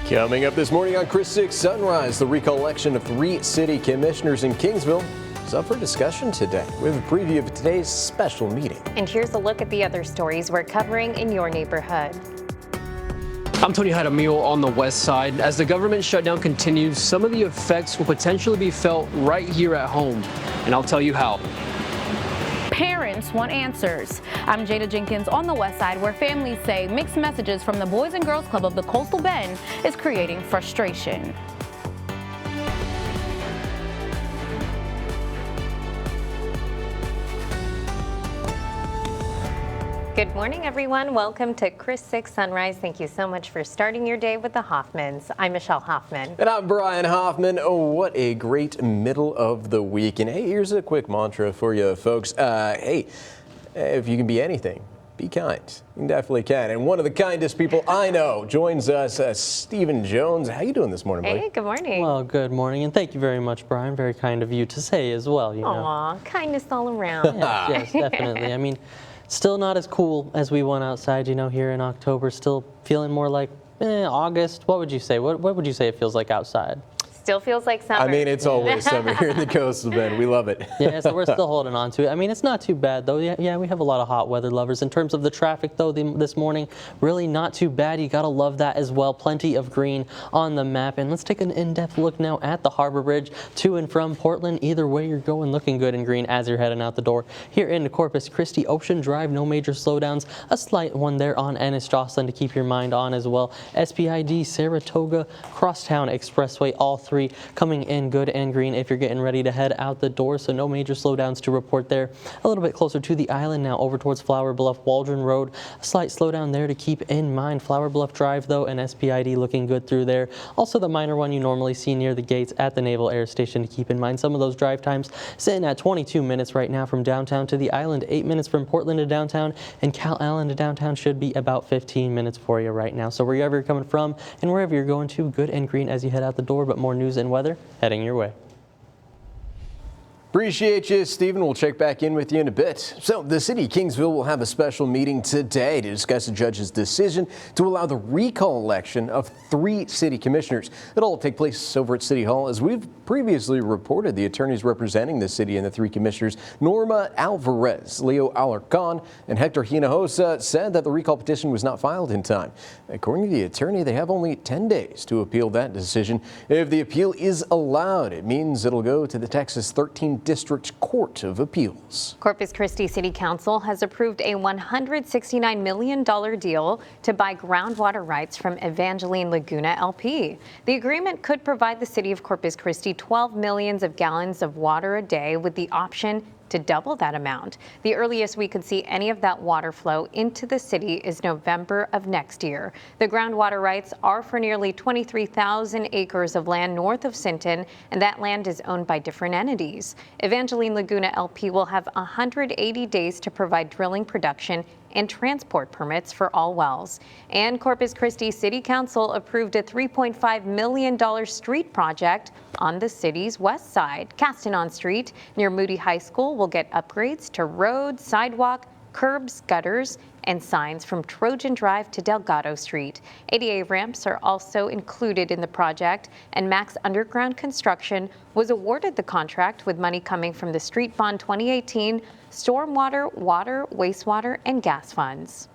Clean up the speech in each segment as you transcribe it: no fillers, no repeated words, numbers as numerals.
Coming up this morning on Chris 6 Sunrise, the recollection of 3 city commissioners in Kingsville is up for discussion today with a preview of today's special meeting. And here's a look at the other stories we're covering in your neighborhood. I'm Tony Jaramillo on the west side. As the government shutdown continues, some of the effects will potentially be felt right here at home, and I'll tell you how. Parents want answers. I'm Jada Jenkins on the west side, where families say mixed messages from the Boys and Girls Club of the Coastal Bend is creating frustration. Good morning, everyone. Welcome to Chris 6 Sunrise. Thank you so much for starting your day with the Hoffmans. I'm Michelle Hoffman. And I'm Brian Hoffman. Oh, what a great middle of the week. And hey, here's a quick mantra for you folks. Hey, if you can be anything, be kind. You definitely can. And one of the kindest people I know joins us, Stephen Jones. How you doing this morning, buddy? Hey, good morning. Well, good morning, and thank you very much, Brian. Very kind of you to say as well. Aw, kindness all around. Yes, definitely. I mean, still not as cool as we went outside, here in October. Still feeling more like August. What would you say? What would you say it feels like outside? Still feels like summer. I mean, it's always summer here in the Coastal Bend. We love it. Yeah, so we're still holding on to it. I mean, it's not too bad, though. Yeah, we have a lot of hot weather lovers. In terms of the traffic, though, this morning, really not too bad. You got to love that as well. Plenty of green on the map. And let's take an in-depth look now at the Harbor Bridge to and from Portland. Either way you're going, looking good in green as you're heading out the door. Here in Corpus Christi, Ocean Drive, no major slowdowns. A slight one there on Ennis-Jocelyn to keep your mind on as well. SPID, Saratoga, Crosstown Expressway, all three coming in good and green if you're getting ready to head out the door, so no major slowdowns to report there. A little bit closer to the island now, over towards Flower Bluff, Waldron Road. A slight slowdown there to keep in mind. Flower Bluff Drive, though, and SPID looking good through there. Also the minor one you normally see near the gates at the Naval Air Station to keep in mind. Some of those drive times sitting at 22 minutes right now from downtown to the island, 8 minutes from Portland to downtown, and Cal Allen to downtown should be about 15 minutes for you right now. So wherever you're coming from and wherever you're going to, good and green as you head out the door, but more news and weather heading your way. Appreciate you, Stephen. We'll check back in with you in a bit. So the city of Kingsville will have a special meeting today to discuss the judge's decision to allow the recall election of 3 city commissioners. It'll all take place over at City Hall. As we've previously reported, the attorneys representing the city and the 3 commissioners, Norma Alvarez, Leo Alarcon, and Hector Hinojosa, said that the recall petition was not filed in time. According to the attorney, they have only 10 days to appeal that decision. If the appeal is allowed, it means it'll go to the Texas 13th District Court of Appeals. Corpus Christi City Council has approved a $169 million deal to buy groundwater rights from Evangeline Laguna LP. The agreement could provide the city of Corpus Christi 12 million gallons of water a day with the option to double that amount. The earliest we could see any of that water flow into the city is November of next year. The groundwater rights are for nearly 23,000 acres of land north of Sinton, and that land is owned by different entities. Evangeline Laguna LP will have 180 days to provide drilling, production, and transport permits for all wells. And Corpus Christi City Council approved a $3.5 million street project on the city's west side. Castanon Street near Moody High School will get upgrades to roads, sidewalk, curbs, gutters, and signs from Trojan Drive to Delgado Street. ADA ramps are also included in the project, and Max Underground Construction was awarded the contract with money coming from the Street Bond 2018 Stormwater, Water, Wastewater, and Gas Funds.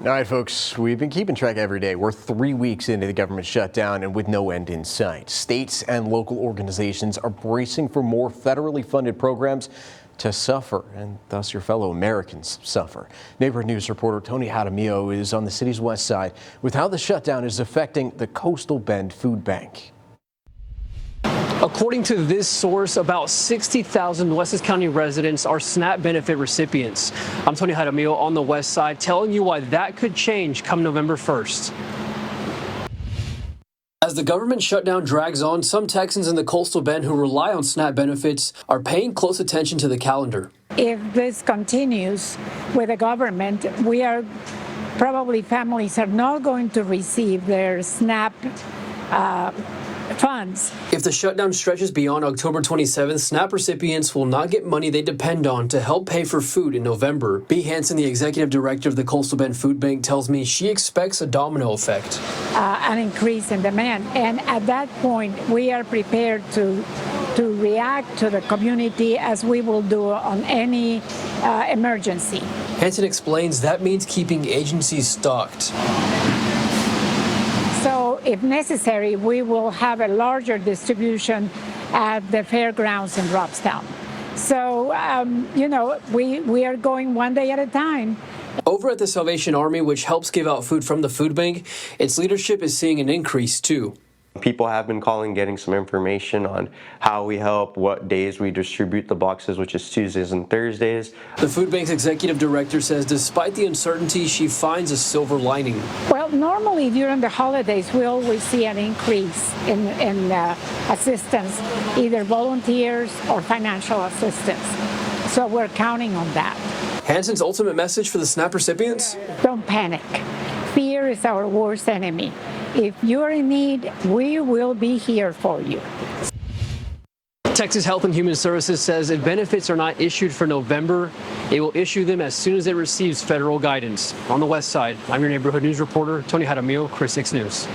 All right, folks, we've been keeping track every day. We're 3 weeks into the government shutdown and with no end in sight. States and local organizations are bracing for more federally funded programs to suffer, and thus your fellow Americans suffer. Neighborhood News reporter Tony Jaramillo is on the city's west side with how the shutdown is affecting the Coastal Bend Food Bank. According to this source, about 60,000 Nueces County residents are SNAP benefit recipients. I'm Tony Jaramillo on the west side, telling you why that could change come November 1st. As the government shutdown drags on, some Texans in the Coastal Bend who rely on SNAP benefits are paying close attention to the calendar. If this continues with the government, families are not going to receive their SNAP funds. If the shutdown stretches beyond October 27th, SNAP recipients will not get money they depend on to help pay for food in November. Bea Hansen, the executive director of the Coastal Bend Food Bank, tells me she expects a domino effect. An increase in demand. And at that point, we are prepared to react to the community as we will do on any emergency. Hansen explains that means keeping agencies stocked. So if necessary, we will have a larger distribution at the fairgrounds in Robstown. So, we are going one day at a time. Over at the Salvation Army, which helps give out food from the food bank, its leadership is seeing an increase too. People have been calling, getting some information on how we help, what days we distribute the boxes, which is Tuesdays and Thursdays. The food bank's executive director says despite the uncertainty, she finds a silver lining. Well, normally during the holidays, we always see an increase in assistance, either volunteers or financial assistance. So we're counting on that. Hansen's ultimate message for the SNAP recipients? Don't panic. Fear is our worst enemy. If you're in need, we will be here for you. Texas Health and Human Services says if benefits are not issued for November, it will issue them as soon as it receives federal guidance. On the West Side, I'm your neighborhood news reporter, Tony Jaramillo, Chris 6 News.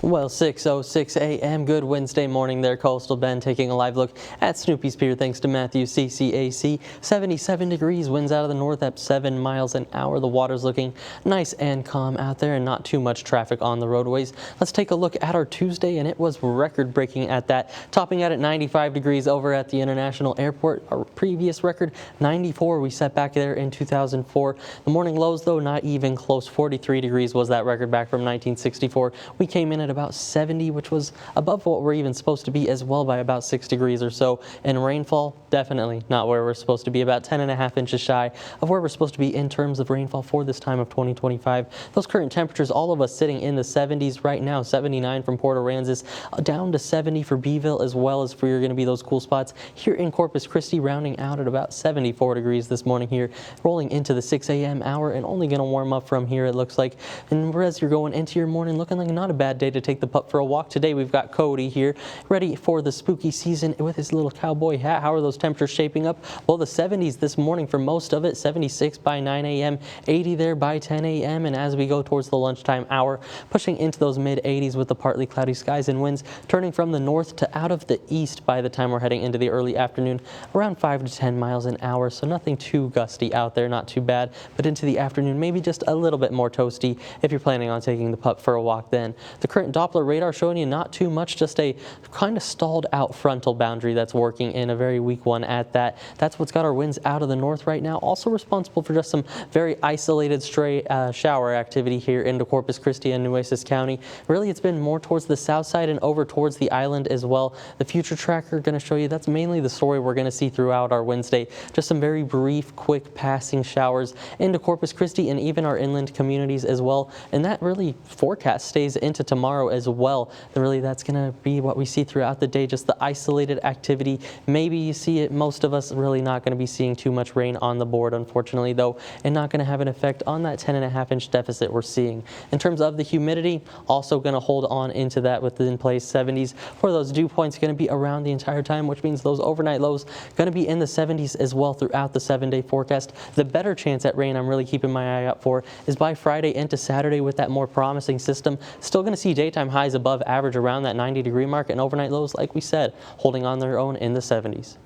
Well, 6:06 a.m. Good Wednesday morning there, Coastal Bend, taking a live look at Snoopy's Pier thanks to Matthews CCAC. 77 degrees, winds out of the north at 7 miles an hour. The water's looking nice and calm out there and not too much traffic on the roadways. Let's take a look at our Tuesday, and it was record-breaking at that, topping out at 95 degrees over at the International Airport. Our previous record, 94, we set back there in 2004. The morning lows, though, not even close. 43 degrees was that record back from 1964. We came in at about 70, which was above what we're even supposed to be as well by about 6 degrees or so. And rainfall, definitely not where we're supposed to be, about 10.5 inches shy of where we're supposed to be in terms of rainfall for this time of 2025. Those current temperatures, all of us sitting in the 70s right now, 79 from Port Aransas, down to 70 for Beeville, as well as for you're going to be those cool spots here in Corpus Christi, rounding out at about 74 degrees this morning here, rolling into the 6 a.m. hour and only going to warm up from here, it looks like. And as you're going into your morning, looking like not a bad day to take the pup for a walk. Today we've got Cody here ready for the spooky season with his little cowboy hat. How are those temperatures shaping up? Well, the 70s this morning for most of it, 76 by 9 a.m., 80 there by 10 a.m., and as we go towards the lunchtime hour, pushing into those mid 80s with the partly cloudy skies and winds turning from the north to out of the east by the time we're heading into the early afternoon, around 5 to 10 miles an hour, so nothing too gusty out there, not too bad, but into the afternoon maybe just a little bit more toasty if you're planning on taking the pup for a walk then. The current Doppler radar showing you not too much, just a kind of stalled out frontal boundary that's working in, a very weak one at that. That's what's got our winds out of the north right now, also responsible for just some very isolated stray shower activity here into Corpus Christi and Nueces County. Really, it's been more towards the south side and over towards the island as well. The future tracker going to show you that's mainly the story we're going to see throughout our Wednesday. Just some very brief, quick passing showers into Corpus Christi and even our inland communities as well. And that really forecast stays into tomorrow as well. Really, that's going to be what we see throughout the day, just the isolated activity. Maybe you see it, most of us really not going to be seeing too much rain on the board, unfortunately, though, and not going to have an effect on that 10.5 inch deficit we're seeing. In terms of the humidity, also going to hold on into that within place 70s. For those dew points, going to be around the entire time, which means those overnight lows going to be in the 70s as well throughout the 7-day forecast. The better chance at rain I'm really keeping my eye out for is by Friday into Saturday with that more promising system. Still going to see daytime highs above average around that 90-degree mark, and overnight lows, like we said, holding on their own in the 70s.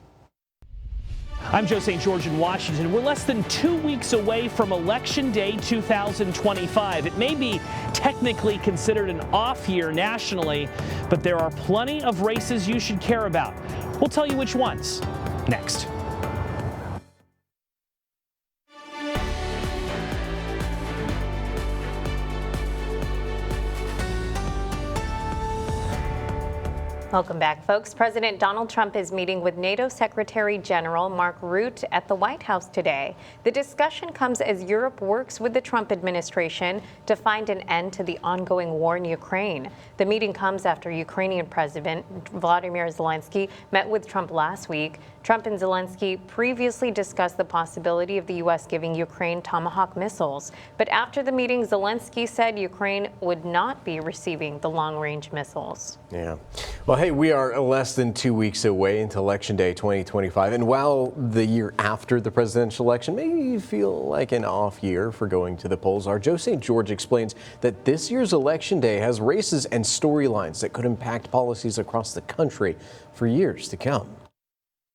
I'm Joe St. George in Washington. We're less than 2 weeks away from Election Day 2025. It may be technically considered an off year nationally, but there are plenty of races you should care about. We'll tell you which ones next. Welcome back, folks. President Donald Trump is meeting with NATO Secretary General Mark Rutte at the White House today. The discussion comes as Europe works with the Trump administration to find an end to the ongoing war in Ukraine. The meeting comes after Ukrainian President Volodymyr Zelensky met with Trump last week. Trump and Zelensky previously discussed the possibility of the U.S. giving Ukraine Tomahawk missiles. But after the meeting, Zelensky said Ukraine would not be receiving the long-range missiles. Yeah. Well, hey, we are less than 2 weeks away into Election Day 2025. And while the year after the presidential election may feel like an off year for going to the polls, our Joe St. George explains that this year's Election Day has races and storylines that could impact policies across the country for years to come.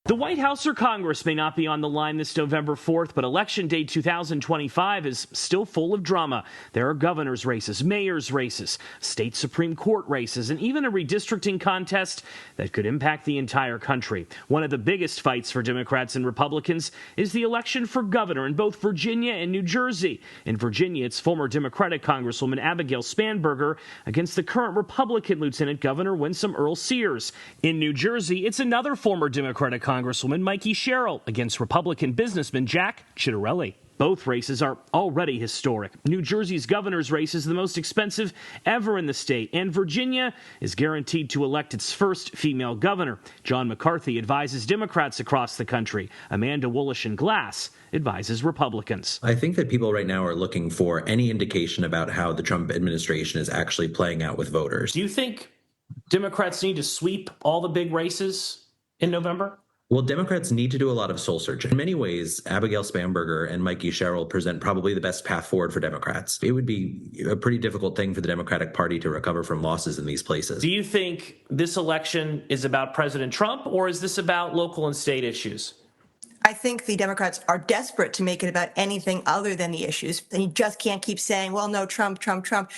The White House or Congress may not be on the line this November 4th, but Election Day 2025 is still full of drama. There are governor's races, mayor's races, state Supreme Court races, and even a redistricting contest that could impact the entire country. One of the biggest fights for Democrats and Republicans is the election for governor in both Virginia and New Jersey. In Virginia, it's former Democratic Congresswoman Abigail Spanberger against the current Republican Lieutenant Governor Winsome Earl-Sears. In New Jersey, it's another former Democratic Congresswoman Mikey Sherrill against Republican businessman Jack Ciattarelli. Both races are already historic. New Jersey's governor's race is the most expensive ever in the state, and Virginia is guaranteed to elect its first female governor. John McCarthy advises Democrats across the country. Amanda Woollishen-Glass advises Republicans. I think that people right now are looking for any indication about how the Trump administration is actually playing out with voters. Do you think Democrats need to sweep all the big races in November? Well, Democrats need to do a lot of soul searching. In many ways, Abigail Spanberger and Mikey Sherrill present probably the best path forward for Democrats. It would be a pretty difficult thing for the Democratic Party to recover from losses in these places. Do you think this election is about President Trump, or is this about local and state issues? I think the Democrats are desperate to make it about anything other than the issues. And you just can't keep saying, well, no, Trump, Trump, Trump.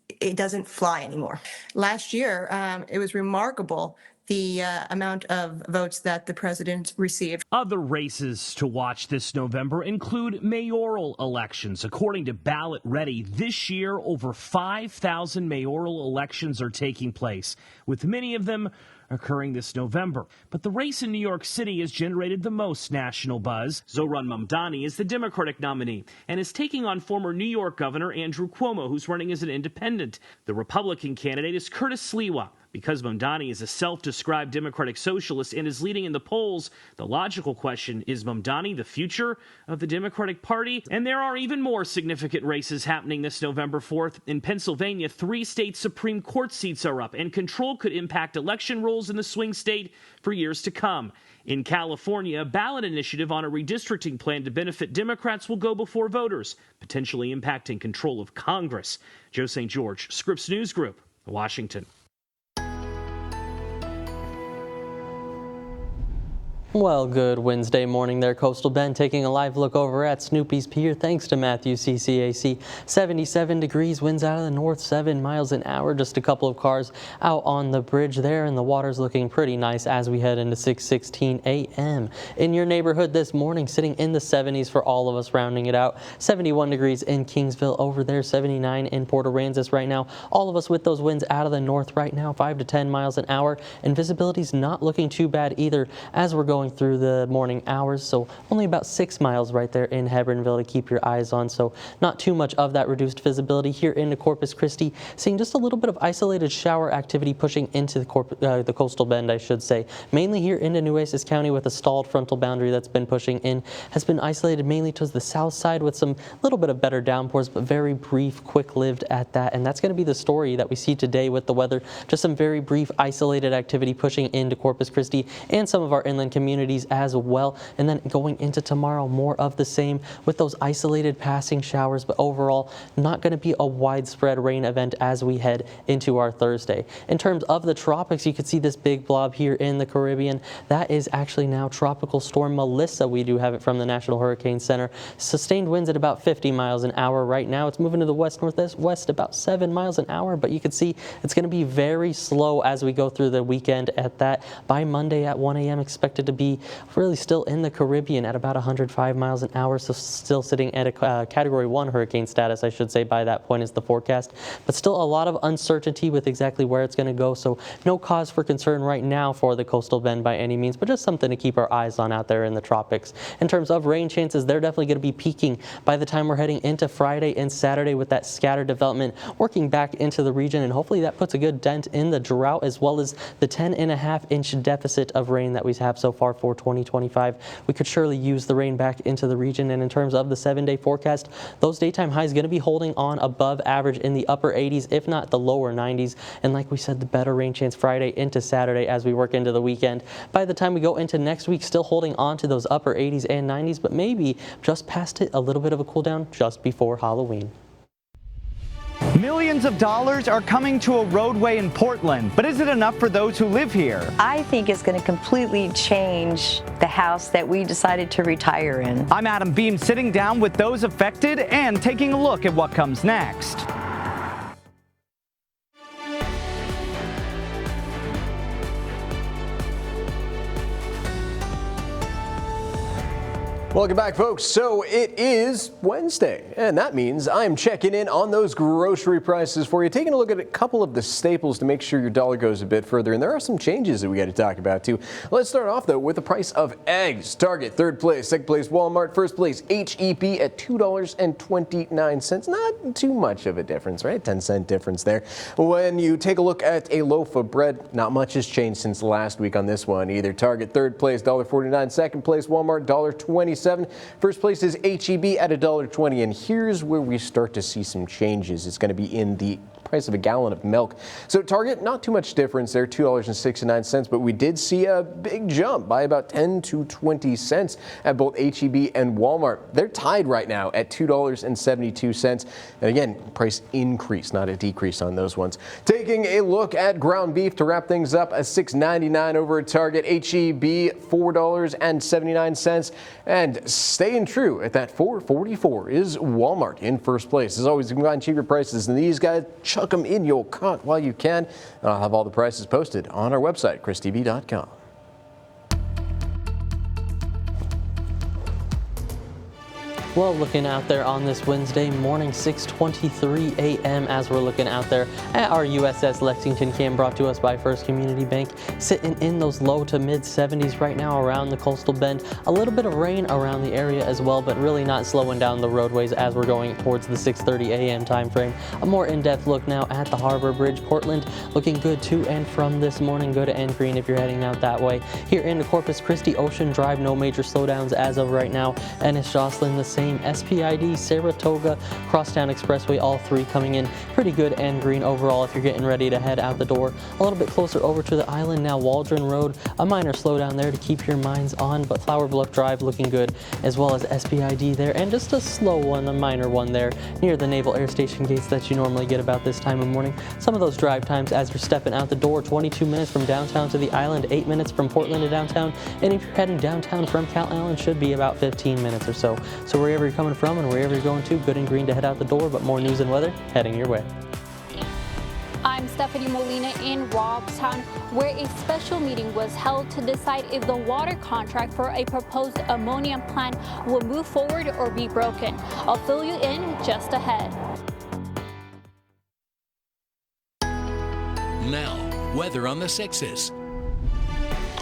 It doesn't fly anymore. Last year, it was remarkable the amount of votes that the president received. Other races to watch this November include mayoral elections. According to Ballot Ready, this year over 5,000 mayoral elections are taking place, with many of them occurring this November. But the race in New York City has generated the most national buzz. Zohran Mamdani is the Democratic nominee and is taking on former New York Governor Andrew Cuomo, who's running as an independent. The Republican candidate is Curtis Sliwa. Because Mamdani is a self-described Democratic socialist and is leading in the polls, the logical question is Mamdani the future of the Democratic Party? And there are even more significant races happening this November 4th. In Pennsylvania, 3 state Supreme Court seats are up, and control could impact election rolls in the swing state for years to come. In California, a ballot initiative on a redistricting plan to benefit Democrats will go before voters, potentially impacting control of Congress. Joe St. George, Scripps News Group, Washington. Well, good Wednesday morning there, Coastal Bend. Taking a live look over at Snoopy's Pier. Thanks to Matthew CCAC. 77 degrees, winds out of the north, 7 miles an hour. Just a couple of cars out on the bridge there, and the water's looking pretty nice as we head into 6:16 a.m. In your neighborhood this morning, sitting in the 70s for all of us, rounding it out. 71 degrees in Kingsville over there, 79 in Port Aransas right now. All of us with those winds out of the north right now, 5 to 10 miles an hour, and visibility's not looking too bad either as we're going through the morning hours, so only about 6 miles right there in Hebronville to keep your eyes on, so not too much of that reduced visibility here into Corpus Christi. Seeing just a little bit of isolated shower activity pushing into the Coastal Bend, I should say. Mainly here into Nueces County with a stalled frontal boundary that's been pushing in, has been isolated mainly towards the south side with some little bit of better downpours, but very brief, quick-lived at that, and that's going to be the story that we see today with the weather. Just some very brief isolated activity pushing into Corpus Christi and some of our inland communities as well, and then going into tomorrow, more of the same with those isolated passing showers, but overall not going to be a widespread rain event as we head into our Thursday. In terms of the tropics, you can see this big blob here in the Caribbean. That is actually now Tropical Storm Melissa. We do have it from the National Hurricane Center. Sustained winds at about 50 miles an hour right now. It's moving to the west-northwest about 7 miles an hour, but you can see it's going to be very slow as we go through the weekend at that. By Monday at 1 a.m. expected to be really still in the Caribbean at about 105 miles an hour, so still sitting at a Category 1 hurricane status, I should say, by that point is the forecast. But still a lot of uncertainty with exactly where it's going to go, so no cause for concern right now for the Coastal Bend by any means, but just something to keep our eyes on out there in the tropics. In terms of rain chances, they're definitely going to be peaking by the time we're heading into Friday and Saturday with that scattered development working back into the region, and hopefully that puts a good dent in the drought as well as the 10.5-inch deficit of rain that we have so far far for 2025. We could surely use the rain back into the region. And in terms of the 7-day forecast, those daytime highs going to be holding on above average in the upper 80s, if not the lower 90s. And like we said, the better rain chance Friday into Saturday as we work into the weekend. By the time we go into next week, still holding on to those upper 80s and 90s, but maybe just past it, a little bit of a cool down just before Halloween. Millions of dollars are coming to a roadway in Portland, but is it enough for those who live here? I think it's going to completely change the house that we decided to retire in. I'm Adam Beam, sitting down with those affected and taking a look at what comes next. Welcome back, folks. So it is Wednesday, and that means I'm checking in on those grocery prices for you, taking a look at a couple of the staples to make sure your dollar goes a bit further. And there are some changes that we got to talk about, too. Let's start off, though, with the price of eggs. Target, third place. Second place, Walmart. First place, HEB at $2.29. Not too much of a difference, right? 10-cent difference there. When you take a look at a loaf of bread, not much has changed since last week on this one either. Target, third place, $1.49. Second place, Walmart, $1.27. First place is HEB at $1.20, and here's where we start to see some changes. It's going to be in the price of a gallon of milk. So Target, not too much difference there, $2.69, but we did see a big jump by about 10 to 20 cents at both HEB and Walmart. They're tied right now at $2.72. And again, price increase, not a decrease on those ones. Taking a look at ground beef to wrap things up, at $6.99 over at Target, HEB $4.79, and staying true at that $4.44 is Walmart in first place. As always, you can find cheaper prices than these guys. Chuck them in your cart while you can. And I'll have all the prices posted on our website, christv.com. Well, looking out there on this Wednesday morning, 6:23 a.m. as we're looking out there at our USS Lexington Cam, brought to us by First Community Bank, sitting in those low to mid 70s right now around the coastal bend. A little bit of rain around the area as well, but really not slowing down the roadways as we're going towards the 6:30 a.m. time frame. A more in-depth look now at the Harbor Bridge. Portland looking good to and from this morning. Good and green if you're heading out that way. Here in Corpus Christi, Ocean Drive, no major slowdowns as of right now. Ennis Jocelyn, the same. SPID, Saratoga, Crosstown Expressway, all three coming in pretty good and green overall if you're getting ready to head out the door. A little bit closer over to the island now, Waldron Road, a minor slowdown there to keep your minds on, but Flower Bluff Drive looking good, as well as SPID there, and just a slow one, a minor one there near the Naval Air Station gates that you normally get about this time of morning. Some of those drive times as you're stepping out the door, 22 minutes from downtown to the island, 8 minutes from Portland to downtown, and if you're heading downtown from Catlin, should be about 15 minutes or so. So wherever you're coming from and wherever you're going to, good and green to head out the door, but more news and weather heading your way. I'm Stephanie Molina in Robstown, where a special meeting was held to decide if the water contract for a proposed ammonia plant will move forward or be broken. I'll fill you in just ahead. Now, weather on the 6s.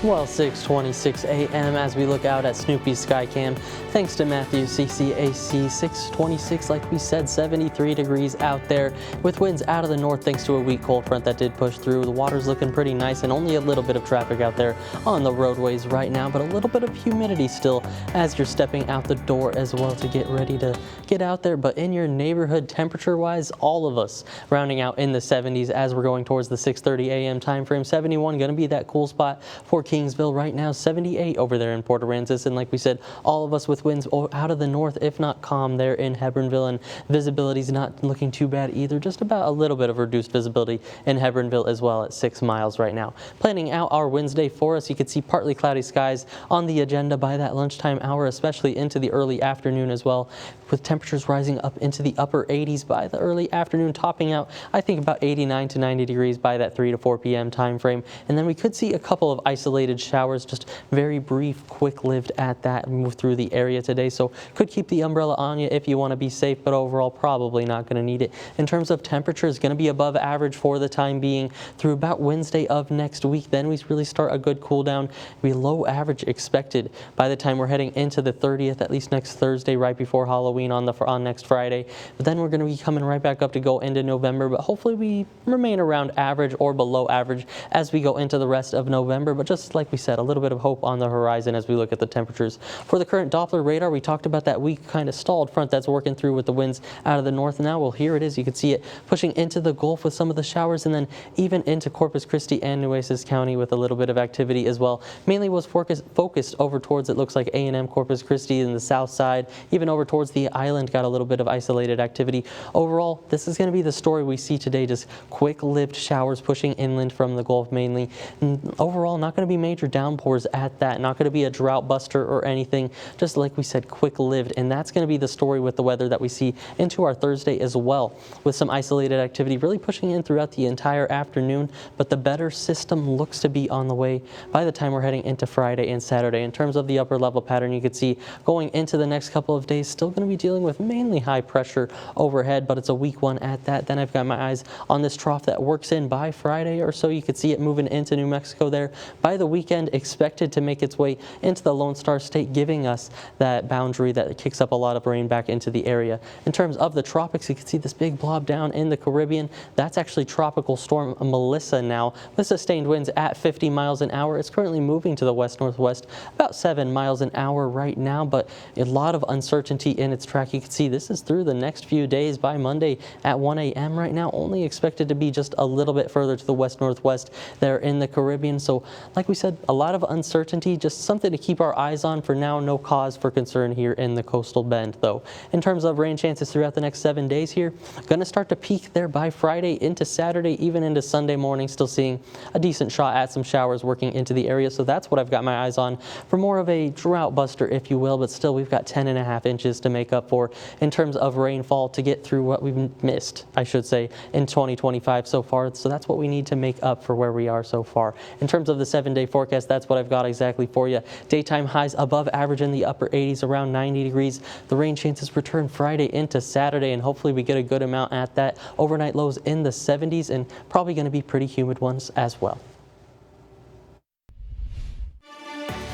Well, 6:26 a.m. as we look out at Snoopy's Skycam. Thanks to Matthew CCAC, 6:26, like we said, 73 degrees out there with winds out of the north thanks to a weak cold front that did push through. The water's looking pretty nice and only a little bit of traffic out there on the roadways right now, but a little bit of humidity still as you're stepping out the door as well to get ready to get out there. But in your neighborhood, temperature-wise, all of us rounding out in the 70s as we're going towards the 6:30 a.m. time frame. 71 going to be that cool spot for Kingsville right now, 78 over there in Port Aransas, and like we said, all of us with winds out of the north, if not calm, there in Hebbronville, and visibility's not looking too bad either, just about a little bit of reduced visibility in Hebbronville as well at 6 miles right now. Planning out our Wednesday for us, you can see partly cloudy skies on the agenda by that lunchtime hour, especially into the early afternoon as well, with temperatures rising up into the upper 80s by the early afternoon, topping out, I think, about 89 to 90 degrees by that 3 to 4 p.m. time frame, and then we could see a couple of isolated showers, just very brief, quick-lived at that, move through the area today. So could keep the umbrella on you if you want to be safe, but overall probably not going to need it. In terms of temperatures, going to be above average for the time being through about Wednesday of next week. Then we really start a good cool down. Below average expected by the time we're heading into the 30th, at least next Thursday, right before Halloween on next Friday. But then we're going to be coming right back up to go into November, but hopefully we remain around average or below average as we go into the rest of November, but just just like we said, a little bit of hope on the horizon as we look at the temperatures. For the current Doppler radar, we talked about that weak kind of stalled front that's working through with the winds out of the north now. Well, here it is. You can see it pushing into the Gulf with some of the showers, and then even into Corpus Christi and Nueces County with a little bit of activity as well. Mainly was focused over towards, it looks like, A&M, Corpus Christi in the south side, even over towards the island, got a little bit of isolated activity. Overall, this is going to be the story we see today, just quick-lived showers pushing inland from the Gulf mainly. And overall, not going to be major downpours at that, not going to be a drought buster or anything, just like we said, quick-lived. And that's going to be the story with the weather that we see into our Thursday as well, with some isolated activity really pushing in throughout the entire afternoon, but the better system looks to be on the way by the time we're heading into Friday and Saturday. In terms of the upper level pattern, you could see going into the next couple of days, still going to be dealing with mainly high pressure overhead, but it's a weak one at that. Then I've got my eyes on this trough that works in by Friday or so. You could see it moving into New Mexico there. By the weekend, expected to make its way into the Lone Star State, giving us that boundary that kicks up a lot of rain back into the area. In terms of the tropics, you can see this big blob down in the Caribbean. That's actually Tropical Storm Melissa now, with sustained winds at 50 miles an hour. It's currently moving to the west-northwest, about 7 miles an hour right now, but a lot of uncertainty in its track. You can see this is through the next few days. By Monday at 1 a.m. right now, only expected to be just a little bit further to the west-northwest there in the Caribbean. So like we said, a lot of uncertainty, just something to keep our eyes on for now. No cause for concern here in the coastal bend, though. In terms of rain chances throughout the next 7 days here, going to start to peak there by Friday into Saturday, even into Sunday morning. Still seeing a decent shot at some showers working into the area. So that's what I've got my eyes on for more of a drought buster, if you will. But still, we've got 10.5 inches to make up for in terms of rainfall to get through what we've missed, I should say, in 2025 so far. So that's what we need to make up for where we are so far. In terms of the 7-day forecast, that's what I've got exactly for you. Daytime highs above average in the upper 80s, around 90 degrees. The rain chances return Friday into Saturday, and hopefully we get a good amount at that. Overnight lows in the 70s, and probably going to be pretty humid ones as well.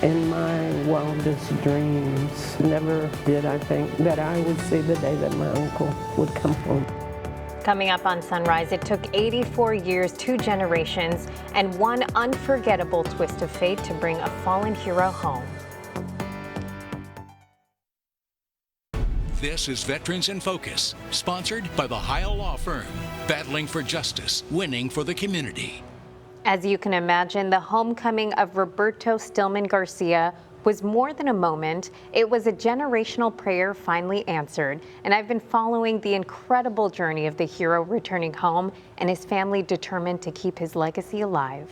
In my wildest dreams, never did I think that I would see the day that my uncle would come home. Coming up on Sunrise, it took 84 years, 2 generations, and one unforgettable twist of fate to bring a fallen hero home. This is Veterans in Focus, sponsored by the Heil Law Firm, battling for justice, winning for the community. As you can imagine, the homecoming of Roberto Stillman Garcia was more than a moment. It was a generational prayer finally answered, and I've been following the incredible journey of the hero returning home and his family determined to keep his legacy alive.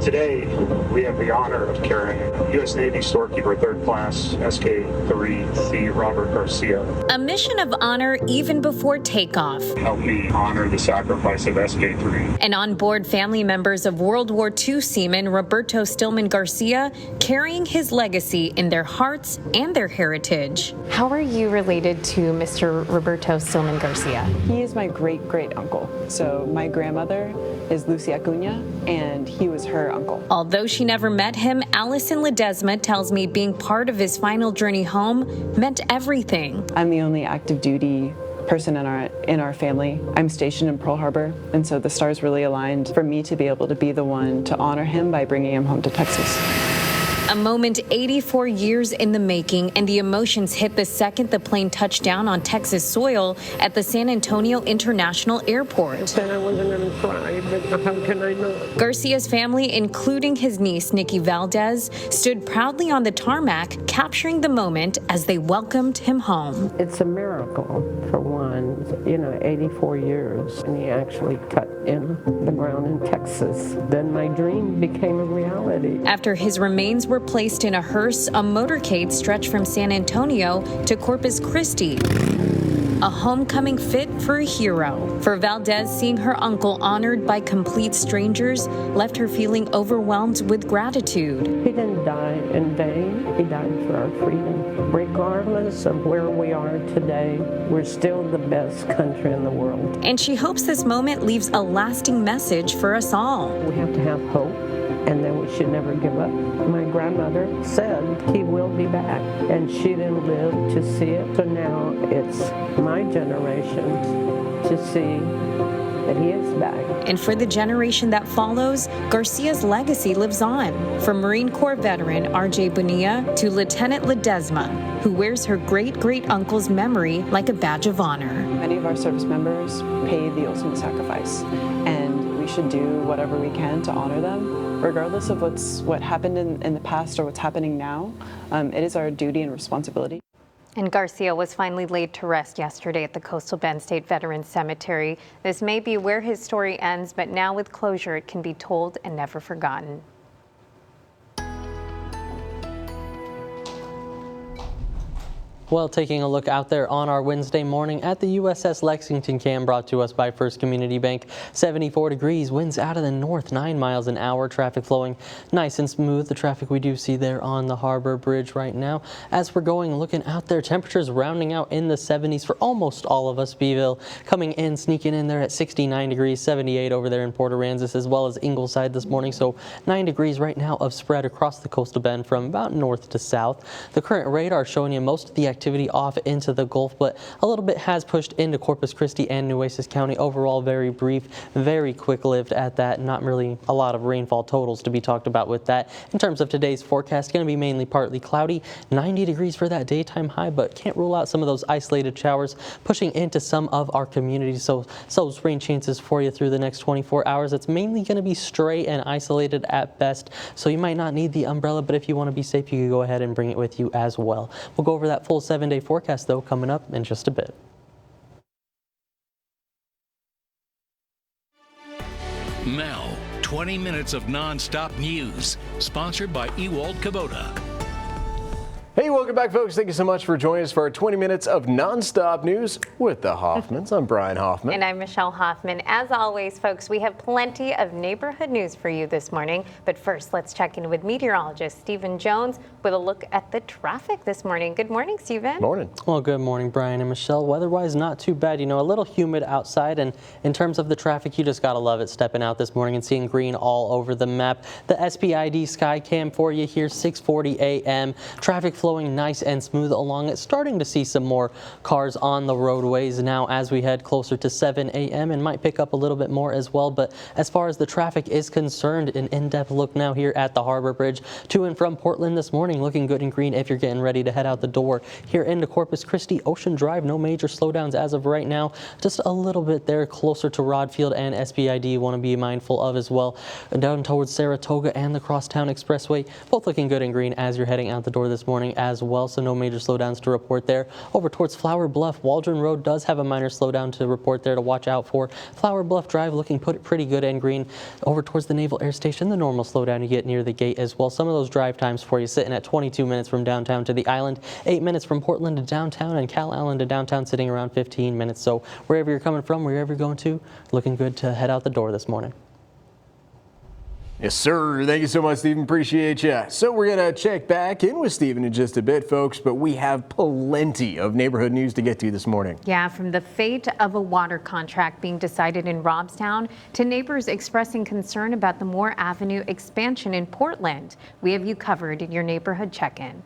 Today, we have the honor of carrying U.S. Navy Storekeeper 3rd Class SK-3C Robert Garcia. A mission of honor even before takeoff. Help me honor the sacrifice of SK-3. And onboard family members of World War II seaman Roberto Stillman Garcia carrying his legacy in their hearts and their heritage. How are you related to Mr. Roberto Stillman Garcia? He is my great-great uncle. So my grandmother is Lucy Acuna, and he was her uncle. Although she never met him, Allison Ledesma tells me being part of his final journey home meant everything. I'm the only active duty person in our family. I'm stationed in Pearl Harbor, and so the stars really aligned for me to be able to be the one to honor him by bringing him home to Texas. A moment 84 years in the making, and the emotions hit the second the plane touched down on Texas soil at the San Antonio International Airport. Then I wasn't going to cry, but how can I not? Garcia's family, including his niece, Nikki Valdez, stood proudly on the tarmac, capturing the moment as they welcomed him home. It's a miracle, for one, 84 years, and he actually cut in the ground in Texas. Then my dream became a reality. After his remains were placed in a hearse, a motorcade stretched from San Antonio to Corpus Christi. A homecoming fit for a hero. For Valdez, seeing her uncle honored by complete strangers left her feeling overwhelmed with gratitude. He didn't die in vain. He died for our freedom. Regardless of where we are today, we're still the best country in the world. And she hopes this moment leaves a lasting message for us all. We have to have hope, and then we should never give up. My grandmother said he will be back, and she didn't live to see it. So now it's my generation to see that he is back. And for the generation that follows, Garcia's legacy lives on. From Marine Corps veteran R.J. Bonilla to Lieutenant Ledesma, who wears her great-great-uncle's memory like a badge of honor. Many of our service members paid the ultimate sacrifice, and we should do whatever we can to honor them, regardless of what happened in the past or what's happening now. It is our duty and responsibility. And Garcia was finally laid to rest yesterday at the Coastal Bend State Veterans Cemetery. This may be where his story ends, but now with closure, it can be told and never forgotten. Well, taking a look out there on our Wednesday morning at the USS Lexington Cam, brought to us by First Community Bank. 74 degrees, winds out of the north, 9 miles an hour, traffic flowing nice and smooth. The traffic we do see there on the Harbor Bridge right now. As we're looking out there, temperatures rounding out in the 70s for almost all of us. Beeville coming in, sneaking in there at 69 degrees, 78 over there in Port Aransas, as well as Ingleside this morning. So 9 degrees right now of spread across the coastal bend from about north to south. The current radar showing you most of the activity off into the Gulf, but a little bit has pushed into Corpus Christi and Nueces County. Overall, very brief, very quick-lived at that. Not really a lot of rainfall totals to be talked about with that. In terms of today's forecast, going to be mainly partly cloudy, 90 degrees for that daytime high, but can't rule out some of those isolated showers pushing into some of our communities. So rain chances for you through the next 24 hours. It's mainly going to be stray and isolated at best, so you might not need the umbrella, but if you want to be safe, you can go ahead and bring it with you as well. We'll go over that full 7-day forecast, though, coming up in just a bit. Now, 20 minutes of non-stop news, sponsored by Ewald Kubota. Hey, welcome back, folks. Thank you so much for joining us for our 20 minutes of nonstop news with the Hoffmans. I'm Brian Hoffman. And I'm Michelle Hoffman. As always, folks, we have plenty of neighborhood news for you this morning. But first, let's check in with meteorologist Stephen Jones with a look at the traffic this morning. Good morning, Stephen. Morning. Well, good morning, Brian and Michelle. Weather-wise, not too bad. You know, a little humid outside. And in terms of the traffic, you just got to love it stepping out this morning and seeing green all over the map. The SPID Skycam for you here, 6:40 a.m. Traffic flowing nice and smooth along it. Starting to see some more cars on the roadways now as we head closer to 7 a.m. and might pick up a little bit more as well. But as far as the traffic is concerned, an in-depth look now here at the Harbor Bridge to and from Portland this morning, looking good and green if you're getting ready to head out the door. Here into Corpus Christi, Ocean Drive, no major slowdowns as of right now. Just a little bit there closer to Rodfield and SPID you want to be mindful of as well. And down towards Saratoga and the Crosstown Expressway, both looking good and green as you're heading out the door this morning as well, so no major slowdowns to report there. Over towards Flower Bluff, Waldron Road does have a minor slowdown to report there to watch out for. Flower Bluff Drive looking pretty good and green. Over towards the Naval Air Station, the normal slowdown you get near the gate as well. Some of those drive times for you sitting at 22 minutes from downtown to the island, 8 minutes from Portland to downtown, and Cal Allen to downtown sitting around 15 minutes. So wherever you're coming from, wherever you're going to, looking good to head out the door this morning. Yes, sir. Thank you so much, Stephen. Appreciate you. So we're going to check back in with Stephen in just a bit, folks, but we have plenty of neighborhood news to get to this morning. Yeah, from the fate of a water contract being decided in Robstown to neighbors expressing concern about the Moore Avenue expansion in Portland. We have you covered in your neighborhood check-in.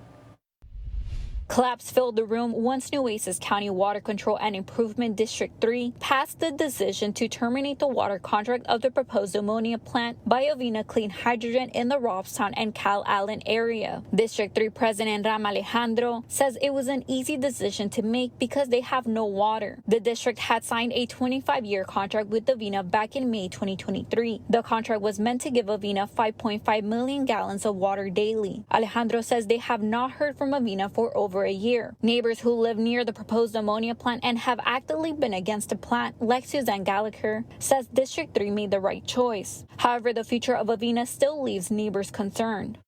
Collapse filled the room once Nueces County Water Control and Improvement District 3 passed the decision to terminate the water contract of the proposed ammonia plant by Avina Clean Hydrogen in the Robstown and Cal Allen area. District 3 President Ram Alejandro says it was an easy decision to make because they have no water. The district had signed a 25-year contract with Avina back in May 2023. The contract was meant to give Avina 5.5 million gallons of water daily. Alejandro says they have not heard from Avina for over a year. Neighbors who live near the proposed ammonia plant and have actively been against the plant, like Suzanne Gallagher, says District 3 made the right choice. However, the future of Avina still leaves neighbors concerned.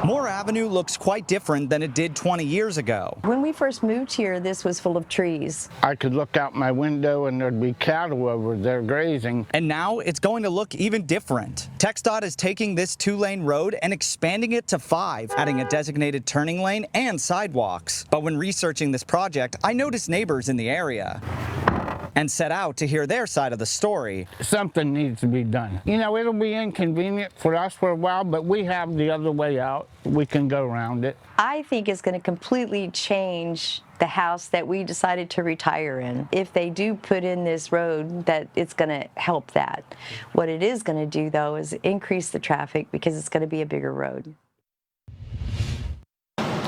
Moore Avenue looks quite different than it did 20 years ago. When we first moved here, this was full of trees. I could look out my window and there'd be cattle over there grazing. And now it's going to look even different. TxDOT is taking this 2-lane road and expanding it to 5, adding a designated turning lane and sidewalks. But when researching this project, I noticed neighbors in the area. and set out to hear their side of the story. Something needs to be done. You know, it'll be inconvenient for us for a while, but we have the other way out. We can go around it. I think it's going to completely change the house that we decided to retire in. If they do put in this road, that it's going to help that. What it is going to do, though, is increase the traffic because it's going to be a bigger road.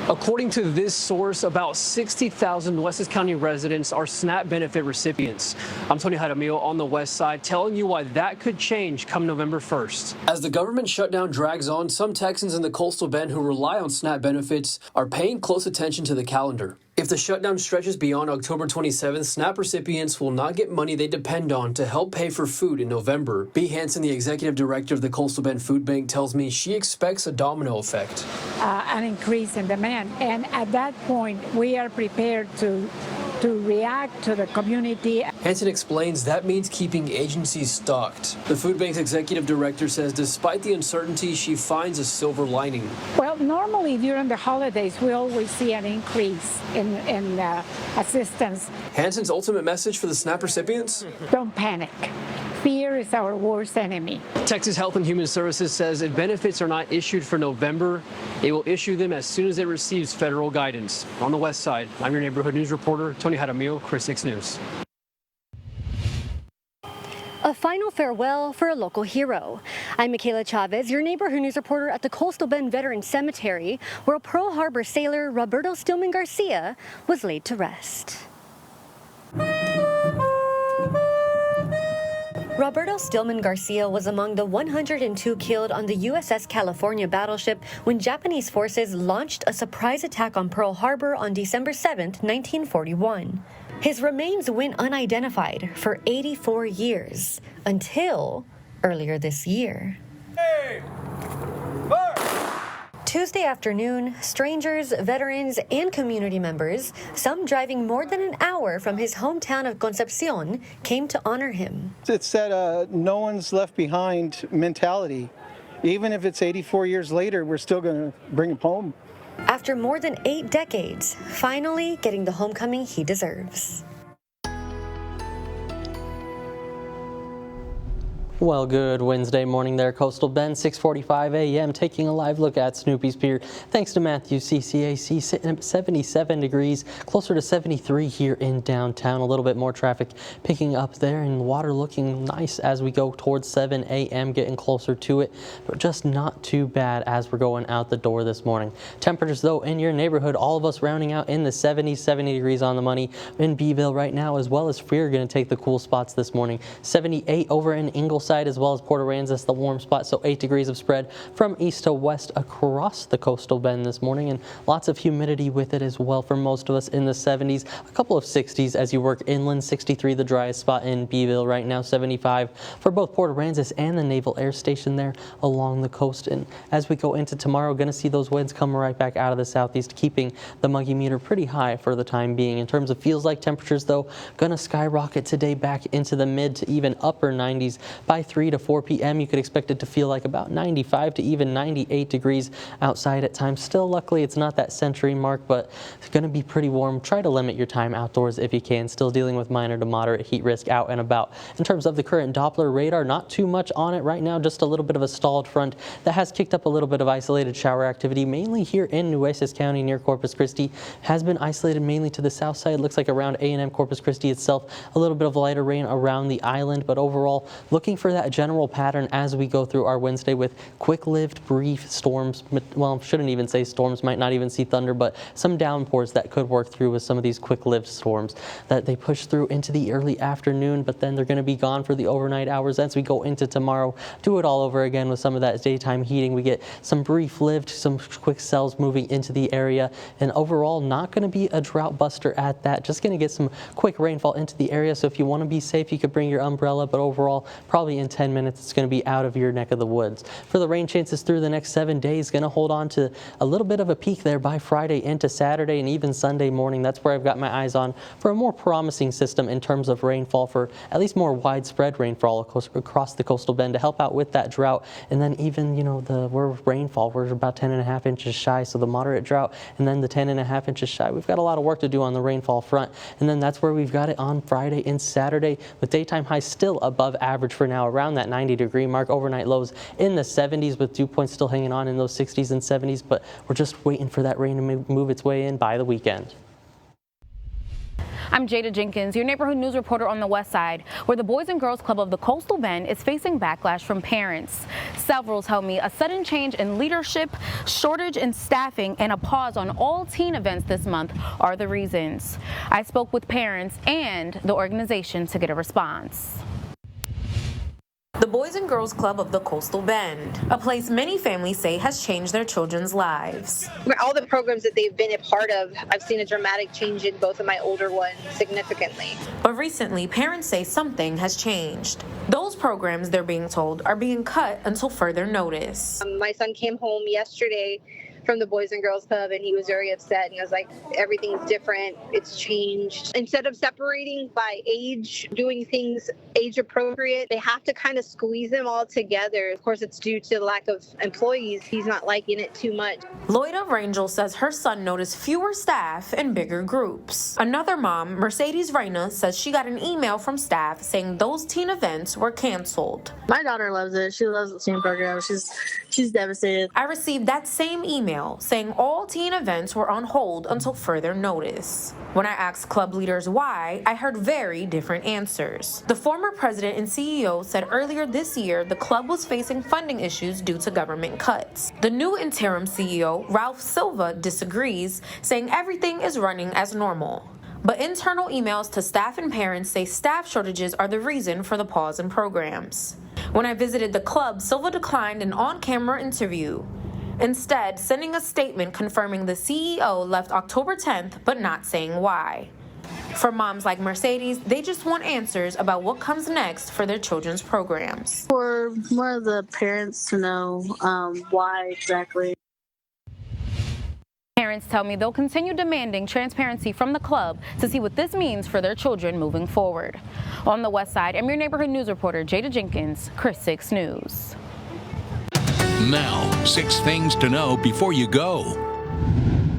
According to this source, about 60,000 Nueces County residents are SNAP benefit recipients. I'm Tony Jaramillo on the west side, telling you why that could change come November 1st. As the government shutdown drags on, some Texans in the coastal bend who rely on SNAP benefits are paying close attention to the calendar. If the shutdown stretches beyond October 27th, SNAP recipients will not get money they depend on to help pay for food in November. Bea Hansen, the executive director of the Coastal Bend Food Bank, tells me she expects a domino effect. An increase in demand. And at that point, we are prepared to react to the community. Hansen explains that means keeping agencies stocked. The food bank's executive director says despite the uncertainty, she finds a silver lining. Well, normally during the holidays, we always see an increase in assistance. Hansen's ultimate message for the SNAP recipients? Don't panic. Fear is our worst enemy. Texas Health and Human Services says if benefits are not issued for November, it will issue them as soon as it receives federal guidance. On the west side, I'm your neighborhood news reporter, Tony Jaramillo, Chris 6 News. A final farewell for a local hero. I'm Michaela Chavez, your neighborhood news reporter at the Coastal Bend Veterans Cemetery, where Pearl Harbor sailor Roberto Stillman Garcia was laid to rest. Roberto Stillman Garcia was among the 102 killed on the USS California battleship when Japanese forces launched a surprise attack on Pearl Harbor on December 7, 1941. His remains went unidentified for 84 years, until earlier this year. Tuesday afternoon, strangers, veterans, and community members, some driving more than an hour from his hometown of Concepcion, came to honor him. It's that no one's left behind mentality. Even if it's 84 years later, we're still going to bring him home. After more than 8 decades, finally getting the homecoming he deserves. Well, good Wednesday morning there, Coastal Bend, 6:45 a.m. Taking a live look at Snoopy's Pier. Thanks to Matthew CCAC, sitting at 77 degrees, closer to 73 here in downtown. A little bit more traffic picking up there, and water looking nice as we go towards 7 a.m., getting closer to it, but just not too bad as we're going out the door this morning. Temperatures, though, in your neighborhood, all of us rounding out in the 70s, 70 degrees on the money in Beeville right now, as well as we're going to take the cool spots this morning. 78 over in Ingleside, as well as Port Aransas, the warm spot, so 8 degrees of spread from east to west across the Coastal Bend this morning, and lots of humidity with it as well for most of us in the 70s. A couple of 60s as you work inland. 63 the driest spot in Beeville right now, 75 for both Port Aransas and the Naval Air Station there along the coast. And as we go into tomorrow, going to see those winds come right back out of the southeast, keeping the muggy meter pretty high for the time being. In terms of feels like temperatures, though, going to skyrocket today back into the mid to even upper 90s by 3 to 4 p.m. You could expect it to feel like about 95 to even 98 degrees outside at times. Still, luckily, it's not that century mark, but it's going to be pretty warm. Try to limit your time outdoors if you can. Still dealing with minor to moderate heat risk out and about. In terms of the current Doppler radar, not too much on it right now, just a little bit of a stalled front that has kicked up a little bit of isolated shower activity, mainly here in Nueces County near Corpus Christi. Has been isolated mainly to the south side. Looks like around A&M Corpus Christi itself, a little bit of lighter rain around the island, but overall looking for that general pattern as we go through our Wednesday with quick-lived, brief storms. Well, shouldn't even say storms, might not even see thunder, but some downpours that could work through with some of these quick-lived storms that they push through into the early afternoon, but then they're going to be gone for the overnight hours as we go into tomorrow. Do it all over again with some of that daytime heating. We get some brief-lived, some quick cells moving into the area, and overall not going to be a drought buster at that. Just going to get some quick rainfall into the area, so if you want to be safe, you could bring your umbrella, but overall probably in 10 minutes, it's going to be out of your neck of the woods. For the rain chances through the next 7 days, going to hold on to a little bit of a peak there by Friday into Saturday and even Sunday morning. That's where I've got my eyes on for a more promising system in terms of rainfall, for at least more widespread rainfall across the coastal bend to help out with that drought. And then even, we're rainfall, we're about 10.5 inches shy, so the moderate drought, and then the 10.5 inches shy. We've got a lot of work to do on the rainfall front. And then that's where we've got it on Friday and Saturday, with daytime highs still above average for now, around that 90-degree mark. Overnight lows in the 70s, with dew points still hanging on in those 60s and 70s, but we're just waiting for that rain to move its way in by the weekend. I'm Jada Jenkins, your neighborhood news reporter on the West Side, where the Boys and Girls Club of the Coastal Bend is facing backlash from parents. Several tell me a sudden change in leadership, shortage in staffing, and a pause on all teen events this month are the reasons. I spoke with parents and the organization to get a response. The Boys and Girls Club of the Coastal Bend, a place many families say has changed their children's lives. All the programs that they've been a part of, I've seen a dramatic change in both of my older ones significantly. But recently, parents say something has changed. Those programs, they're being told, are being cut until further notice. My son came home yesterday from the Boys and Girls Club, and he was very upset, and he was like, everything's different, it's changed. Instead of separating by age, doing things age appropriate, they have to kind of squeeze them all together. Of course, it's due to the lack of employees. He's not liking it too much. Loida Rangel says her son noticed fewer staff and bigger groups. Another mom, Mercedes Reyna, says she got an email from staff saying those teen events were canceled. My daughter loves it. She loves the teen program. She's devastated. I received that same email saying all teen events were on hold until further notice. When I asked club leaders why, I heard very different answers. The former president and CEO said earlier this year the club was facing funding issues due to government cuts. The new interim CEO, Ralph Silva, disagrees, saying everything is running as normal. But internal emails to staff and parents say staff shortages are the reason for the pause in programs. When I visited the club, Silva declined an on-camera interview, instead sending a statement confirming the CEO left October 10th, but not saying why. For moms like Mercedes, they just want answers about what comes next for their children's programs. For more of the parents to know why exactly. Parents tell me they'll continue demanding transparency from the club to see what this means for their children moving forward. On the West Side, I'm your neighborhood news reporter, Jada Jenkins, Chris 6 News. Now, 6 things to know before you go.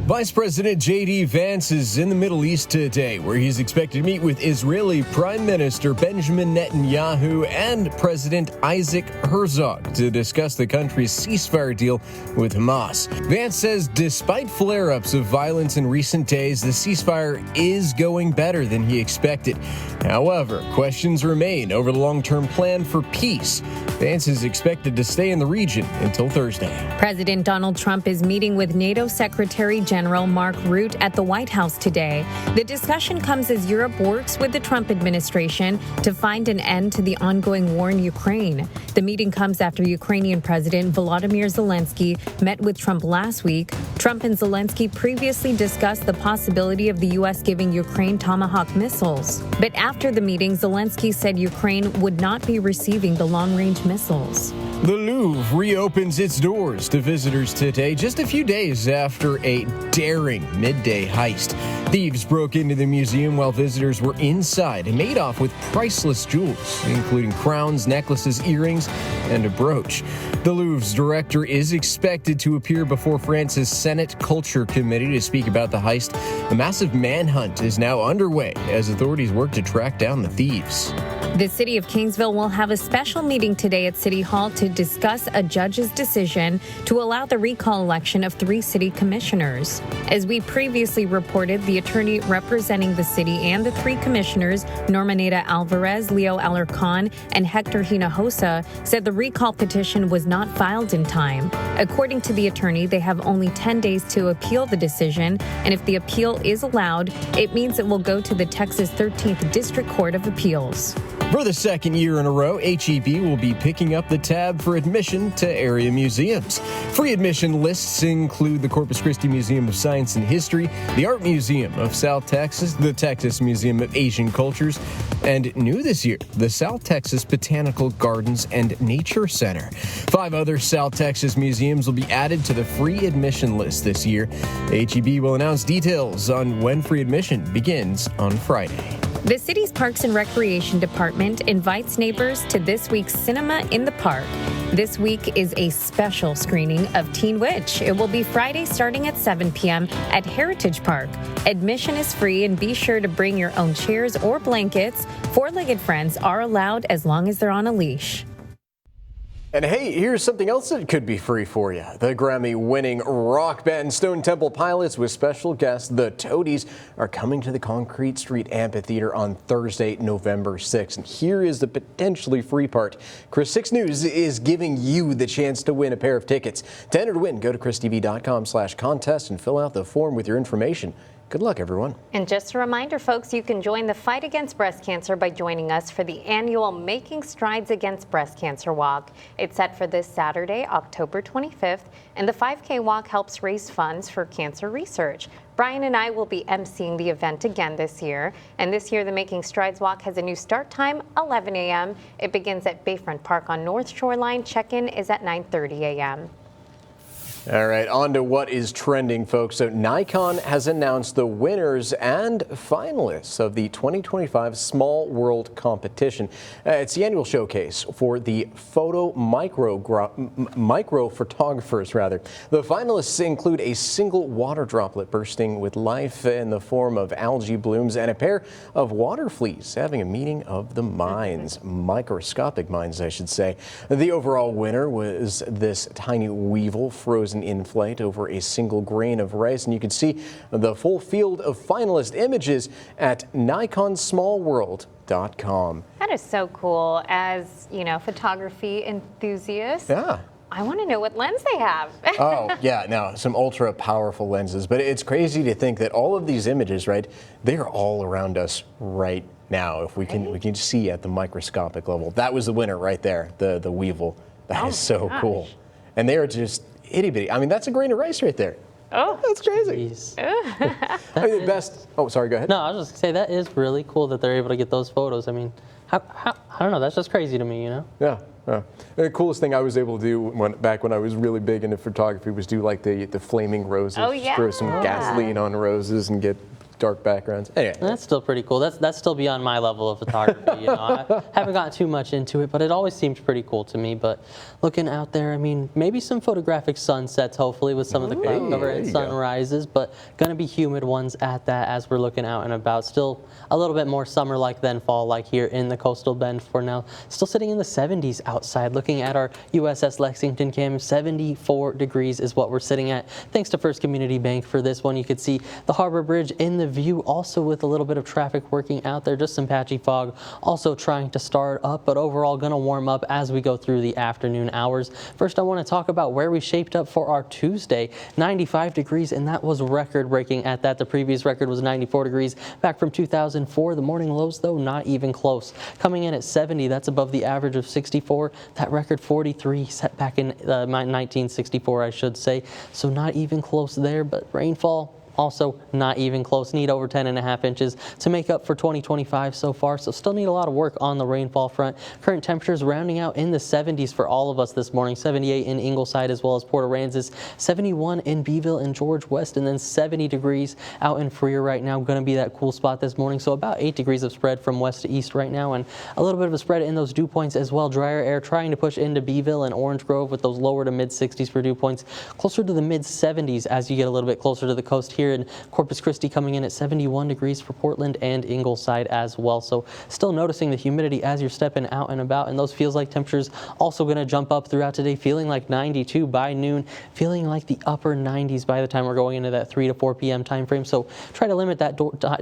Vice President J.D. Vance is in the Middle East today, where he's expected to meet with Israeli Prime Minister Benjamin Netanyahu and President Isaac Herzog to discuss the country's ceasefire deal with Hamas. Vance says despite flare-ups of violence in recent days, the ceasefire is going better than he expected. However, questions remain over the long-term plan for peace. Vance is expected to stay in the region until Thursday. President Donald Trump is meeting with NATO Secretary General Mark Rutte at the White House today. The discussion comes as Europe works with the Trump administration to find an end to the ongoing war in Ukraine. The meeting comes after Ukrainian President Volodymyr Zelensky met with Trump last week. Trump and Zelensky previously discussed the possibility of the U.S. giving Ukraine Tomahawk missiles. But after the meeting, Zelensky said Ukraine would not be receiving the long-range missiles. The Louvre reopens its doors to visitors today, just a few days after a daring midday heist. Thieves broke into the museum while visitors were inside and made off with priceless jewels, including crowns, necklaces, earrings, and a brooch. The Louvre's director is expected to appear before France's Senate Culture Committee to speak about the heist. A massive manhunt is now underway as authorities work to track down the thieves. The city of Kingsville will have a special meeting today at City Hall to discuss a judge's decision to allow the recall election of 3 city commissioners. As we previously reported, the attorney representing the city and the 3 commissioners, Normanita Alvarez, Leo Alarcon, and Hector Hinojosa, said the recall petition was not filed in time. According to the attorney, they have only 10 days to appeal the decision, and if the appeal is allowed, it means it will go to the Texas 13th District Court of Appeals. For the second year in a row, HEB will be picking up the tab for admission to area museums. Free admission lists include the Corpus Christi Museum of Science and History, the Art Museum of South Texas, the Texas Museum of Asian Cultures, and new this year, the South Texas Botanical Gardens and Nature Center. 5 other South Texas museums will be added to the free admission list this year. HEB will announce details on when free admission begins on Friday. The city's Parks and Recreation Department invites neighbors to this week's Cinema in the Park. This week is a special screening of Teen Witch. It will be Friday starting at 7 p.m. at Heritage Park. Admission is free, and be sure to bring your own chairs or blankets. 4-legged friends are allowed as long as they're on a leash. And hey, here's something else that could be free for you. The Grammy-winning rock band Stone Temple Pilots with special guest The Toadies are coming to the Concrete Street Amphitheater on Thursday, November 6th. And here is the potentially free part. Chris 6 News is giving you the chance to win a pair of tickets. To enter to win, go to christv.com/contest and fill out the form with your information. Good luck, everyone. And just a reminder, folks, you can join the fight against breast cancer by joining us for the annual Making Strides Against Breast Cancer Walk. It's set for this Saturday, October 25th, and the 5K walk helps raise funds for cancer research. Brian and I will be emceeing the event again this year. And this year, the Making Strides Walk has a new start time, 11 a.m. It begins at Bayfront Park on North Shoreline. Check-in is at 9:30 a.m. All right, on to what is trending, folks. So Nikon has announced the winners and finalists of the 2025 Small World Competition. It's the annual showcase for the micro photographers, rather. The finalists include a single water droplet bursting with life in the form of algae blooms and a pair of water fleas having a meeting of the minds, microscopic minds, I should say. The overall winner was this tiny weevil frozen in flight over a single grain of rice, and you can see the full field of finalist images at nikonsmallworld.com. That is so cool. As, you know, photography enthusiasts. Yeah. I want to know what lens they have. Oh, yeah, no, some ultra powerful lenses, but it's crazy to think that all of these images, right, they are all around us right now. If we can see at the microscopic level. That was the winner right there, the weevil. That is so cool. And they are just itty bitty. I mean, that's a grain of rice right there. Oh, that's crazy. I mean, the best. Oh, sorry. Go ahead. No, I was just gonna say that is really cool that they're able to get those photos. I mean, I don't know. That's just crazy to me, you know. Yeah. The coolest thing I was able to do back when I was really big into photography was do like the flaming roses. Oh, yeah. Throw some gasoline on roses and get dark backgrounds. Anyway. That's still pretty cool. That's still beyond my level of photography. You know, I haven't gotten too much into it, but it always seems pretty cool to me. But looking out there, I mean, maybe some photographic sunsets, hopefully, with some of the cloud cover and sunrises, but gonna be humid ones at that as we're looking out and about. Still a little bit more summer-like than fall-like here in the Coastal Bend for now. Still sitting in the 70s outside. Looking at our USS Lexington cam, 74 degrees is what we're sitting at. Thanks to First Community Bank for this one. You could see the Harbor Bridge in the view, also with a little bit of traffic working out there, just some patchy fog also trying to start up, but overall going to warm up as we go through the afternoon hours. First, I want to talk about where we shaped up for our Tuesday. 95 degrees, and that was record breaking at that. The previous record was 94 degrees back from 2004. The morning lows, though, not even close. Coming in at 70, that's above the average of 64. That record 43 set back in 1964, I should say. So not even close there, but rainfall also not even close. Need over 10.5 inches to make up for 2025 so far, so still need a lot of work on the rainfall front. Current temperatures rounding out in the 70s for all of us this morning. 78 in Ingleside as well as Port Aransas, 71 in Beeville and George West, and then 70 degrees out in Freer right now. Going to be that cool spot this morning, so about 8 degrees of spread from west to east right now, and a little bit of a spread in those dew points as well. Drier air trying to push into Beeville and Orange Grove with those lower to mid 60s for dew points, closer to the mid 70s as you get a little bit closer to the coast here in Corpus Christi, coming in at 71 degrees for Portland and Ingleside as well. So still noticing the humidity as you're stepping out and about, and those feels like temperatures also going to jump up throughout today, feeling like 92 by noon, feeling like the upper 90s by the time we're going into that 3 to 4 p.m. time frame. So try to limit that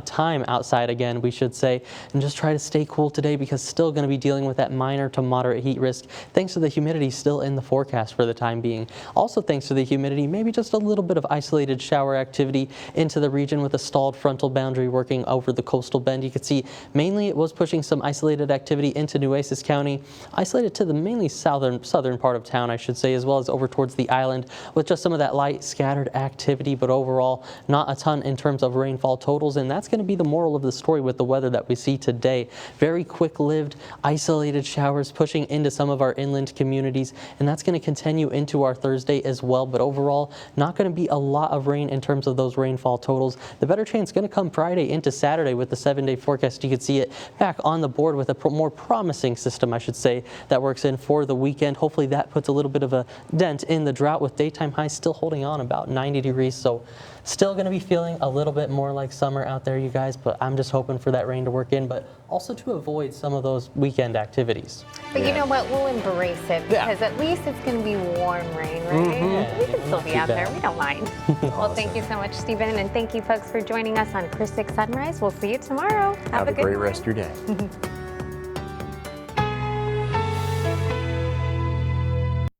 time outside again, we should say, and just try to stay cool today, because still going to be dealing with that minor to moderate heat risk thanks to the humidity still in the forecast for the time being. Also thanks to the humidity, maybe just a little bit of isolated shower activity activity into the region with a stalled frontal boundary working over the coastal bend. You can see mainly it was pushing some isolated activity into Nueces County, isolated to the mainly southern part of town, I should say, as well as over towards the island with just some of that light scattered activity, but overall not a ton in terms of rainfall totals. And that's going to be the moral of the story with the weather that we see today. Very quick-lived, isolated showers pushing into some of our inland communities, and that's going to continue into our Thursday as well. But overall, not going to be a lot of rain in terms of those rainfall totals. The better chance going to come Friday into Saturday with the 7-day forecast. You can see it back on the board with a more promising system, I should say, that works in for the weekend. Hopefully that puts a little bit of a dent in the drought with daytime highs still holding on about 90 degrees. So still going to be feeling a little bit more like summer out there, you guys, but I'm just hoping for that rain to work in, but also to avoid some of those weekend activities. But you know what? We'll embrace it because at least it's going to be warm rain, right? We can still be out there. We don't mind. Well, thank you so much, Stephen, and thank you, folks, for joining us on Chris 6 Sunrise. We'll see you tomorrow. Have a good great one. rest of your day.